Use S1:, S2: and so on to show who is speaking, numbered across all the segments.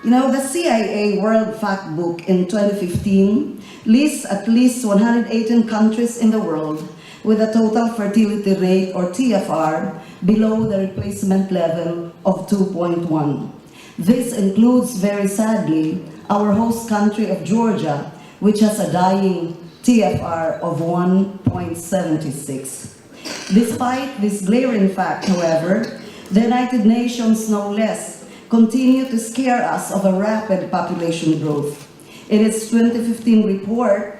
S1: You know, the CIA World Factbook in 2015 lists at least 118 countries in the world with a total fertility rate, or TFR, below the replacement level of 2.1. This includes, very sadly, our host country of Georgia, which has a dying TFR of 1.76. Despite this glaring fact, however, the United Nations, no less, continue to scare us of a rapid population growth. In its 2015 report,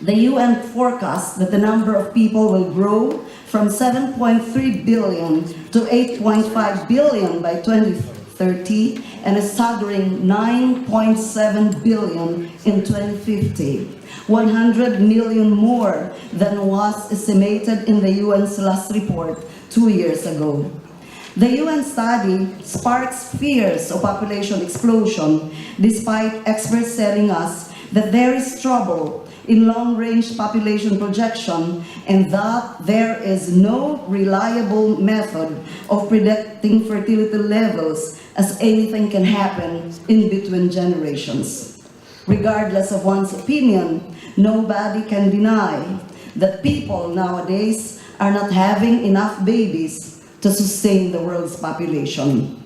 S1: the UN forecasts that the number of people will grow from 7.3 billion to 8.5 billion by 2030 and a staggering 9.7 billion in 2050, 100 million more than was estimated in the UN's last report 2 years ago. The UN study sparks fears of population explosion, despite experts telling us that there is trouble in long-range population projection and that there is no reliable method of predicting fertility levels, as anything can happen in between generations. Regardless of one's opinion, nobody can deny that people nowadays are not having enough babies to sustain the world's population.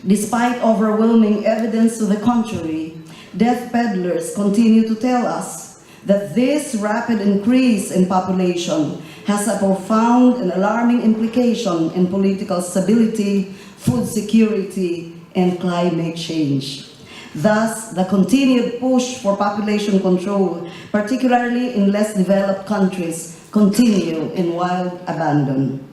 S1: Despite overwhelming evidence to the contrary, death peddlers continue to tell us that this rapid increase in population has a profound and alarming implication in political stability, food security, and climate change. Thus, the continued push for population control, particularly in less developed countries, continue in wild abandon.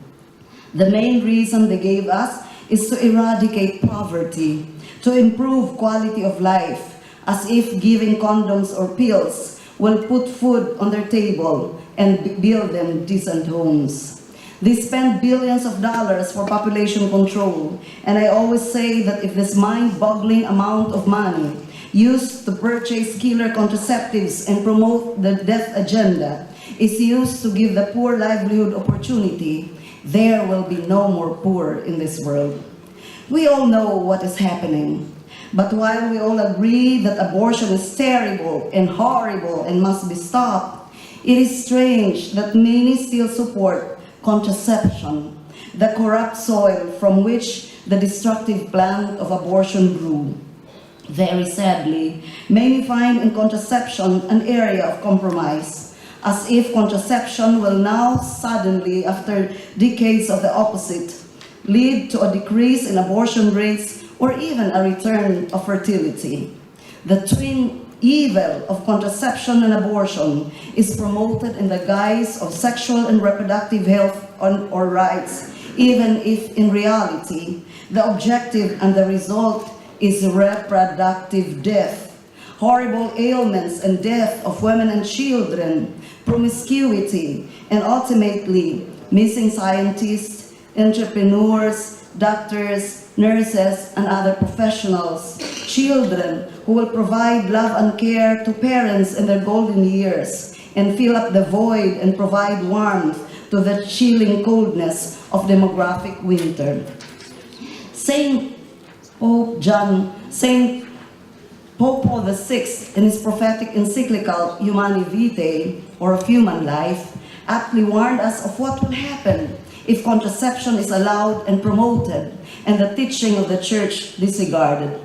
S1: The main reason they gave us is to eradicate poverty, to improve quality of life, as if giving condoms or pills will put food on their table and build them decent homes. They spend billions of dollars for population control, and I always say that if this mind-boggling amount of money used to purchase killer contraceptives and promote the death agenda is used to give the poor livelihood opportunity, there will be no more poor in this world. We all know what is happening, but while we all agree that abortion is terrible and horrible and must be stopped, it is strange that many still support contraception, the corrupt soil from which the destructive plant of abortion grew. Very sadly, many find in contraception an area of compromise, as if contraception will now suddenly, after decades of the opposite, lead to a decrease in abortion rates or even a return of fertility. The twin evil of contraception and abortion is promoted in the guise of sexual and reproductive health or rights, even if in reality, the objective and the result is reproductive death, horrible ailments and death of women and children, promiscuity, and ultimately missing scientists, entrepreneurs, doctors, nurses, and other professionals, children who will provide love and care to parents in their golden years and fill up the void and provide warmth to the chilling coldness of demographic winter. Saint Pope Paul VI, in his prophetic encyclical Humani Vitae, or of human life, aptly warned us of what will happen if contraception is allowed and promoted and the teaching of the Church disregarded.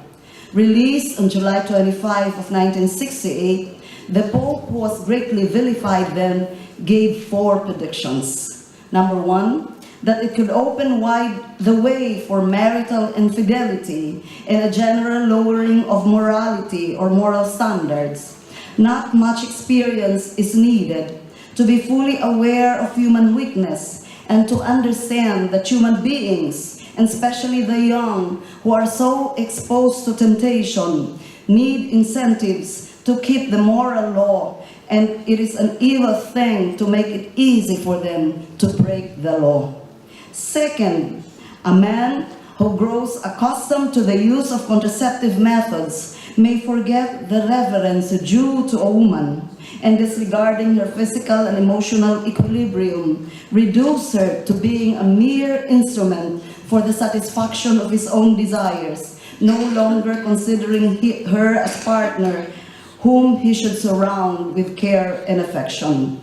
S1: Released on July 25 of 1968, the Pope, who was greatly vilified then, gave 4 predictions. Number 1, that it could open wide the way for marital infidelity and a general lowering of morality or moral standards. Not much experience is needed to be fully aware of human weakness and to understand that human beings, and especially the young who are so exposed to temptation, need incentives to keep the moral law, and it is an evil thing to make it easy for them to break the law. Second, a man who grows accustomed to the use of contraceptive methods may forget the reverence due to a woman and, disregarding her physical and emotional equilibrium, reduce her to being a mere instrument for the satisfaction of his own desires, no longer considering her as partner whom he should surround with care and affection.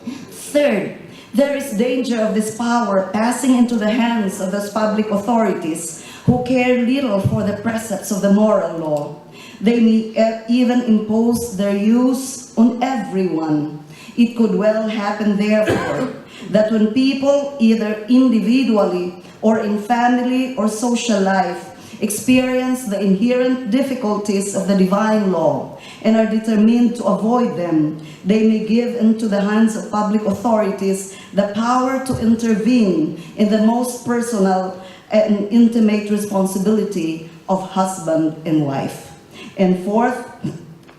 S1: Third, there is danger of this power passing into the hands of those public authorities who care little for the precepts of the moral law. They may even impose their use on everyone. It could well happen, therefore, that when people, either individually or in family or social life, experience the inherent difficulties of the divine law and are determined to avoid them, they may give into the hands of public authorities the power to intervene in the most personal and intimate responsibility of husband and wife. And fourth,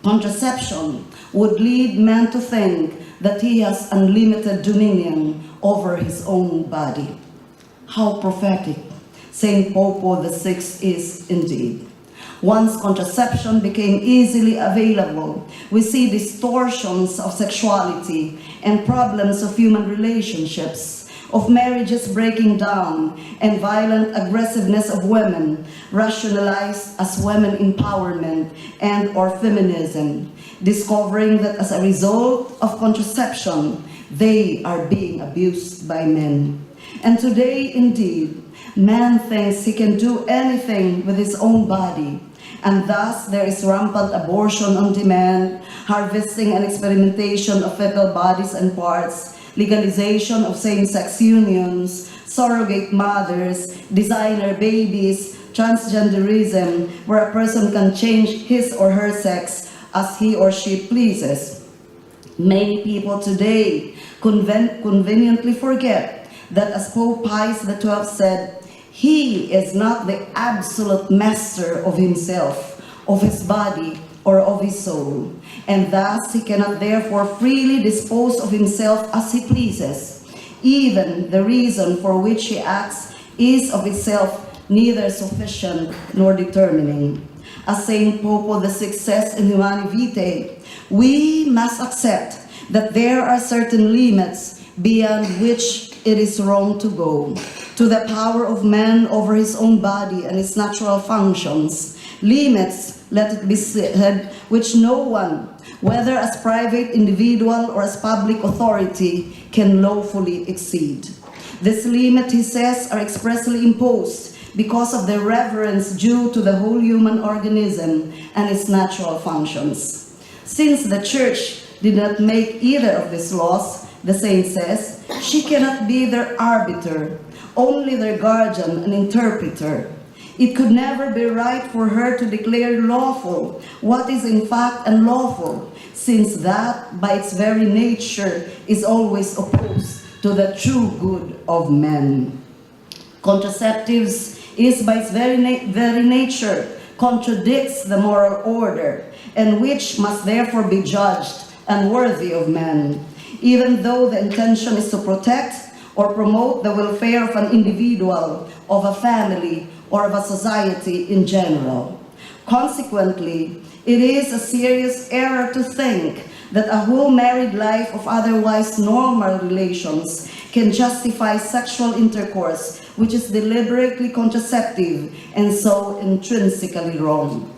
S1: contraception would lead man to think that he has unlimited dominion over his own body. How prophetic Saint Pope VI is indeed. Once contraception became easily available, we see distortions of sexuality and problems of human relationships, of marriages breaking down, and violent aggressiveness of women rationalized as women empowerment and or feminism, discovering that as a result of contraception, they are being abused by men. And today, indeed, man thinks he can do anything with his own body, and thus there is rampant abortion on demand, harvesting and experimentation of fetal bodies and parts, legalization of same-sex unions, surrogate mothers, designer babies, transgenderism, where a person can change his or her sex as he or she pleases. Many people today conveniently forget that, as Pope Pius XII said, he is not the absolute master of himself, of his body, or of his soul, and thus he cannot therefore freely dispose of himself as he pleases. Even the reason for which he acts is of itself neither sufficient nor determining. As Saint Pope VI says in Humanae Vitae, we must accept that there are certain limits beyond which it is wrong to go, to the power of man over his own body and its natural functions, limits, let it be said, which no one, whether as private individual or as public authority, can lawfully exceed. This limit, he says, are expressly imposed because of the reverence due to the whole human organism and its natural functions. Since the Church did not make either of these laws, the saint says, she cannot be their arbiter, only their guardian and interpreter. It could never be right for her to declare lawful what is in fact unlawful, since that, by its very nature, is always opposed to the true good of men. Contraceptives is, by its very nature, contradicts the moral order, and which must therefore be judged unworthy of man, even though the intention is to protect or promote the welfare of an individual, of a family, or of a society in general. Consequently, it is a serious error to think that a whole married life of otherwise normal relations can justify sexual intercourse which is deliberately contraceptive and so intrinsically wrong.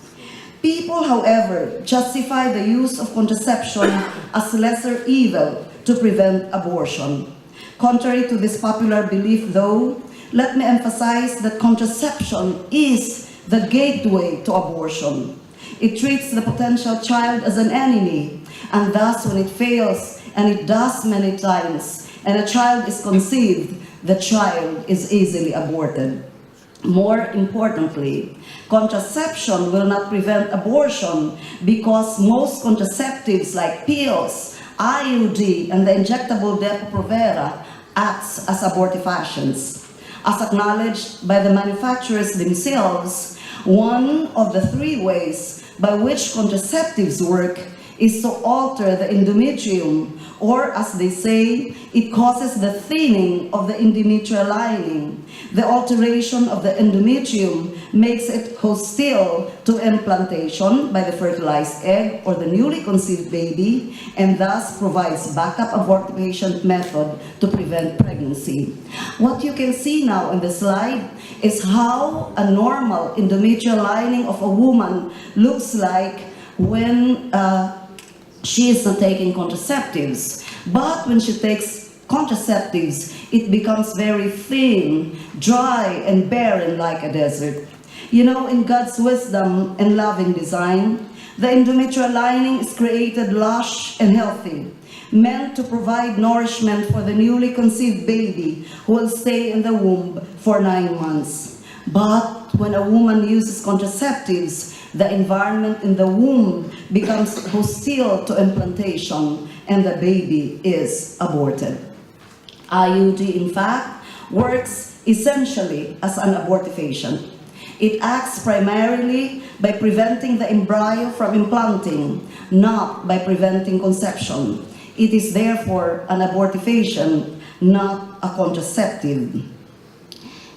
S1: People, however, justify the use of contraception as lesser evil to prevent abortion. Contrary to this popular belief, though, let me emphasize that contraception is the gateway to abortion. It treats the potential child as an enemy, and thus when it fails, and it does many times, and a child is conceived, the child is easily aborted. More importantly, contraception will not prevent abortion because most contraceptives like pills, IUD, and the injectable Depo-Provera acts as abortifacients. As acknowledged by the manufacturers themselves, one of the three ways by which contraceptives work is to alter the endometrium or as they say, it causes the thinning of the endometrial lining. The alteration of the endometrium makes it hostile to implantation by the fertilized egg or the newly conceived baby, and thus provides backup abortifacient method to prevent pregnancy. What you can see now in the slide is how a normal endometrial lining of a woman looks like when she is not taking contraceptives. But when she takes contraceptives, it becomes very thin, dry, and barren like a desert. You know, in God's wisdom and loving design, the endometrial lining is created lush and healthy, meant to provide nourishment for the newly conceived baby who will stay in the womb for 9 months. But when a woman uses contraceptives, the environment in the womb becomes hostile to implantation and the baby is aborted. IUD, in fact, works essentially as an abortifacient. It acts primarily by preventing the embryo from implanting, not by preventing conception. It is therefore an abortifacient, not a contraceptive.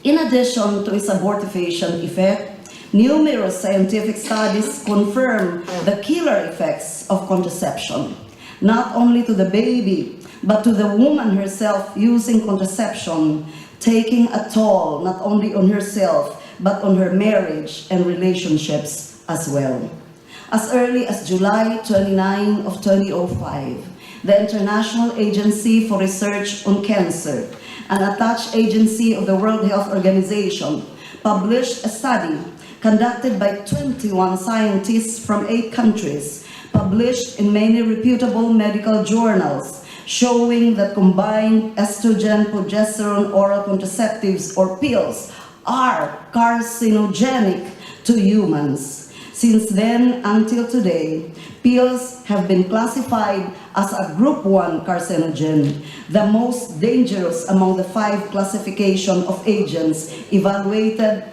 S1: In addition to its abortifacient effect, numerous scientific studies confirm the killer effects of contraception, not only to the baby, but to the woman herself using contraception, taking a toll not only on herself, but on her marriage and relationships as well. As early as July 29 of 2005, the International Agency for Research on Cancer, an attached agency of the World Health Organization, published a study conducted by 21 scientists from 8 countries, published in many reputable medical journals, showing that combined estrogen, progesterone, oral contraceptives, or pills are carcinogenic to humans. Since then until today, pills have been classified as a group 1 carcinogen, the most dangerous among the 5 classification of agents evaluated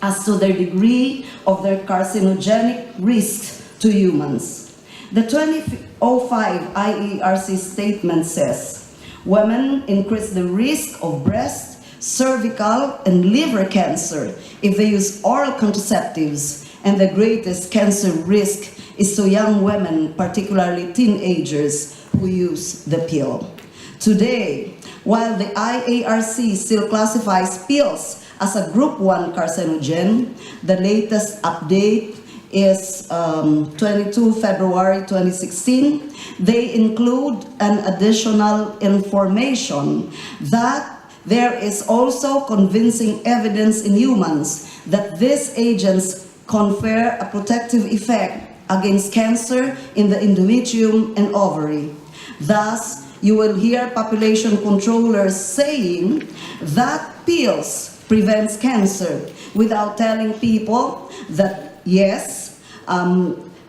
S1: as to their degree of their carcinogenic risks to humans. The 2005 IARC statement says, women increase the risk of breast, cervical, and liver cancer if they use oral contraceptives, and the greatest cancer risk is to young women, particularly teenagers, who use the pill. Today, while the IARC still classifies pills as a group 1 carcinogen, the latest update is 22 February 2016. They include an additional information that there is also convincing evidence in humans that these agents confer a protective effect against cancer in the endometrium and ovary. Thus, you will hear population controllers saying that pills prevents cancer without telling people that yes,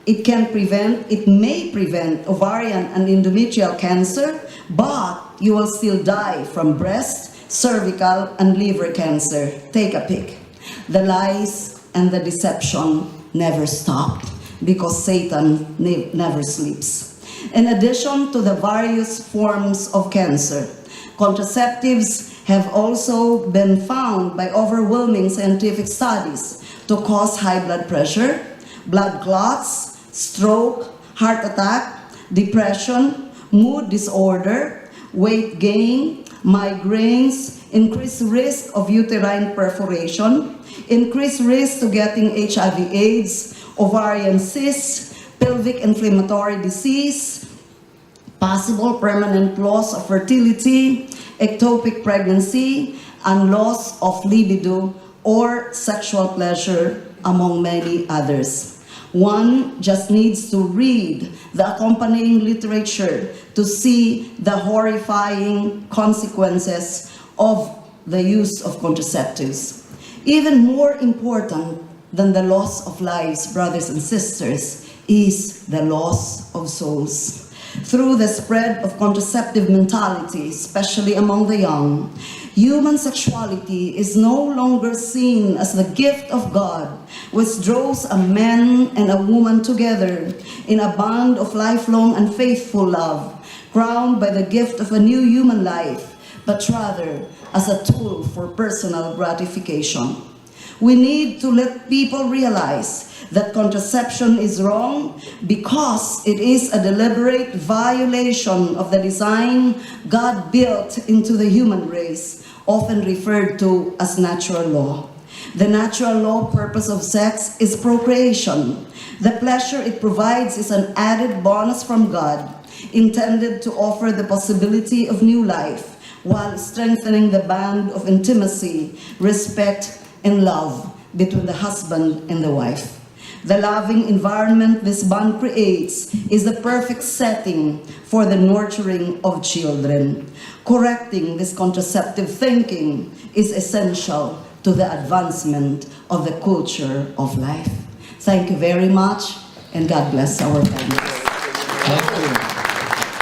S1: it may prevent ovarian and endometrial cancer, but you will still die from breast, cervical, and liver cancer. Take a pick. The lies and the deception never stop because Satan never sleeps. In addition to the various forms of cancer, contraceptives have also been found by overwhelming scientific studies to cause high blood pressure, blood clots, stroke, heart attack, depression, mood disorder, weight gain, migraines, increased risk of uterine perforation, increased risk to getting HIV/AIDS, ovarian cysts, pelvic inflammatory disease, possible permanent loss of fertility, ectopic pregnancy, and loss of libido or sexual pleasure, among many others. One just needs to read the accompanying literature to see the horrifying consequences of the use of contraceptives. Even more important than the loss of lives, brothers and sisters, is the loss of souls. Through the spread of contraceptive mentality, especially among the young, human sexuality is no longer seen as the gift of God, which draws a man and a woman together in a bond of lifelong and faithful love, crowned by the gift of a new human life, but rather as a tool for personal gratification. We need to let people realize that contraception is wrong because it is a deliberate violation of the design God built into the human race, often referred to as natural law. The natural law purpose of sex is procreation. The pleasure it provides is an added bonus from God, intended to offer the possibility of new life, while strengthening the bond of intimacy, respect, and love between the husband and the wife. The loving environment this bond creates is the perfect setting for the nurturing of children. Correcting this contraceptive thinking is essential to the advancement of the culture of life. Thank you very much, and God bless our families.
S2: Thank you.